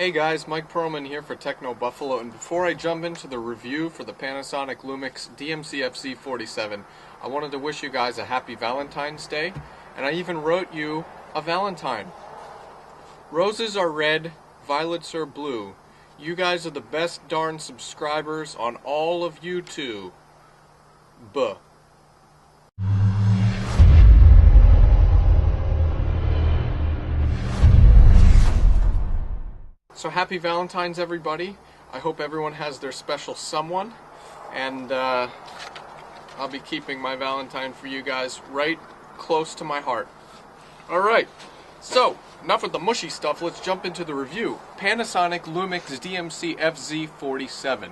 Hey guys, Mike Perlman here for Techno Buffalo, and before I jump into the review for the Panasonic Lumix DMC FZ47, I wanted to wish you guys a happy Valentine's Day, and I even wrote you a Valentine. Roses are red, violets are blue. You guys are the best darn subscribers on all of YouTube. Buh. So happy Valentine's, everybody. I hope everyone has their special someone, and I'll be keeping my Valentine for you guys right close to my heart. Alright, so enough with the mushy stuff, let's jump into the review. Panasonic Lumix DMC FZ47.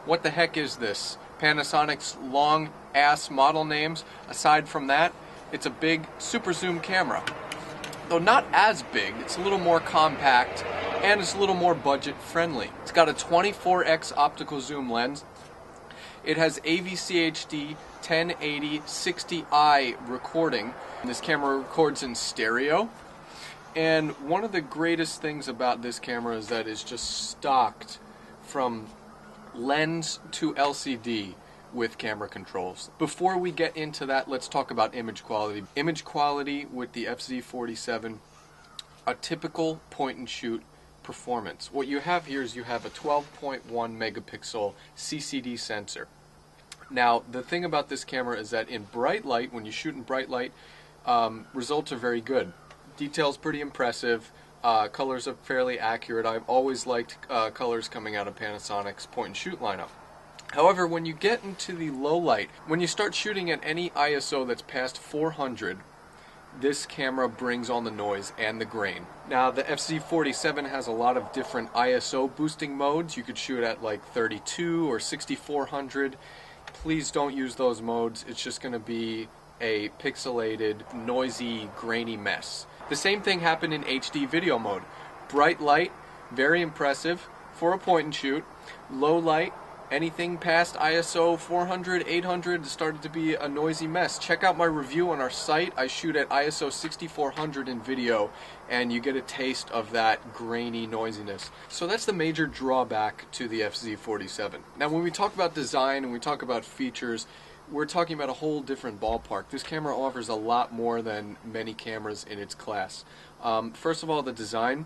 What the heck is this? Panasonic's long ass model names. Aside from that, it's a big super zoom camera. Though not as big, it's a little more compact and it's a little more budget friendly. It's got a 24x optical zoom lens. It has AVCHD 1080 60i recording. This camera records in stereo. And one of the greatest things about this camera is that it's just stocked from lens to LCD with camera controls. Before we get into that, let's talk about image quality. Image quality with the FZ47, a typical point and shoot performance. What you have here is you have a 12.1 megapixel CCD sensor. Now, the thing about this camera is that in bright light, when you shoot in bright light, results are very good. Detail's pretty impressive. Colors are fairly accurate. I've always liked colors coming out of Panasonic's point and shoot lineup. However, when you get into the low light, when you start shooting at any ISO that's past 400, this camera brings on the noise and the grain. Now, the FZ47 has a lot of different ISO boosting modes. You could shoot at like 32 or 6400. Please don't use those modes. It's just going to be a pixelated, noisy, grainy mess. The same thing happened in HD video mode. Bright light, very impressive for a point and shoot. Low light, anything past ISO 400, 800 started to be a noisy mess. Check out my review on our site. I shoot at ISO 6400 in video, and you get a taste of that grainy noisiness. So that's the major drawback to the FZ47. Now, when we talk about design and we talk about features, we're talking about a whole different ballpark. This camera offers a lot more than many cameras in its class. First of all, the design.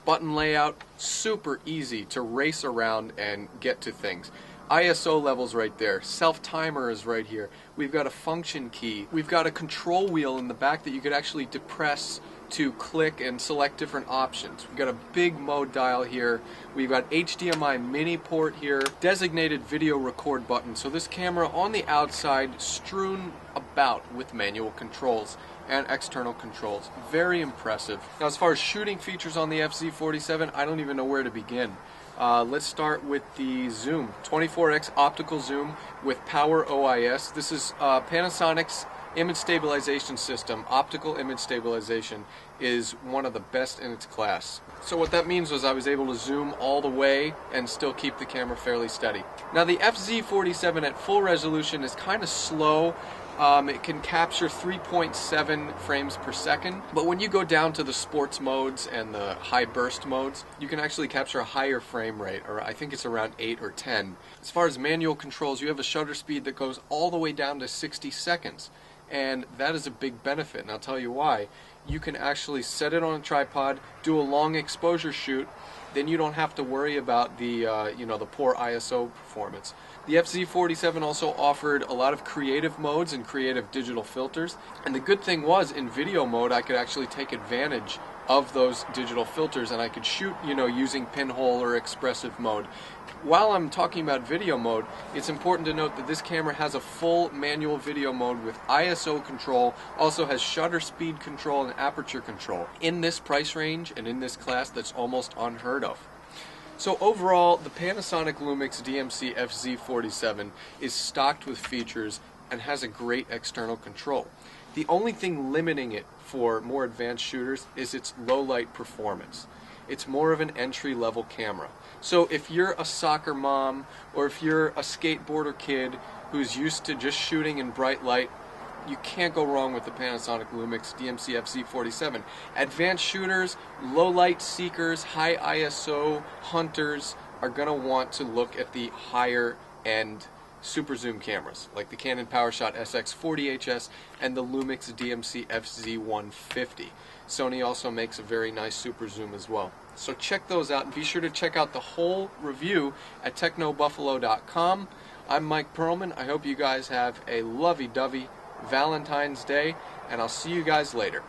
Button layout, super easy to race around and get to things. ISO levels right there. Self-timer is right here. We've got a function key. We've got a control wheel in the back that you could actually depress to click and select different options. We've got a big mode dial here. We've got HDMI mini port here. Designated video record button. So this camera on the outside strewn about with manual controls and external controls. Very impressive. Now, as far as shooting features on the FZ47, I don't even know where to begin. Let's start with the zoom. 24x optical zoom with power OIS. This is Panasonic's image stabilization system. Optical image stabilization is one of the best in its class. So what that means was I was able to zoom all the way and still keep the camera fairly steady. Now, the FZ47 at full resolution is kind of slow. It can capture 3.7 frames per second, but when you go down to the sports modes and the high burst modes, you can actually capture a higher frame rate, or I think it's around 8 or 10. As far as manual controls, you have a shutter speed that goes all the way down to 60 seconds, and that is a big benefit, and I'll tell you why. You can actually set it on a tripod, do a long exposure shoot, then you don't have to worry about the the poor ISO performance. The FZ47 also offered a lot of creative modes and creative digital filters, and the good thing was in video mode I could actually take advantage of those digital filters, and I could shoot using pinhole or expressive mode. While I'm talking about video mode, it's important to note that this camera has a full manual video mode with ISO control, also has shutter speed control and aperture control. In this price range and in this class, that's almost unheard of. So overall, the Panasonic Lumix DMC FZ47 is stocked with features and has a great external control. The only thing limiting it for more advanced shooters is its low light performance. It's more of an entry-level camera. So if you're a soccer mom or if you're a skateboarder kid who's used to just shooting in bright light, you can't go wrong with the Panasonic Lumix DMC FZ47. Advanced shooters, low light seekers, high ISO hunters are going to want to look at the higher end super zoom cameras like the Canon PowerShot SX40HS and the Lumix DMC FZ150. Sony also makes a very nice super zoom as well. So check those out, and be sure to check out the whole review at technobuffalo.com. I'm Mike Perlman. I hope you guys have a lovey-dovey Valentine's Day, and I'll see you guys later.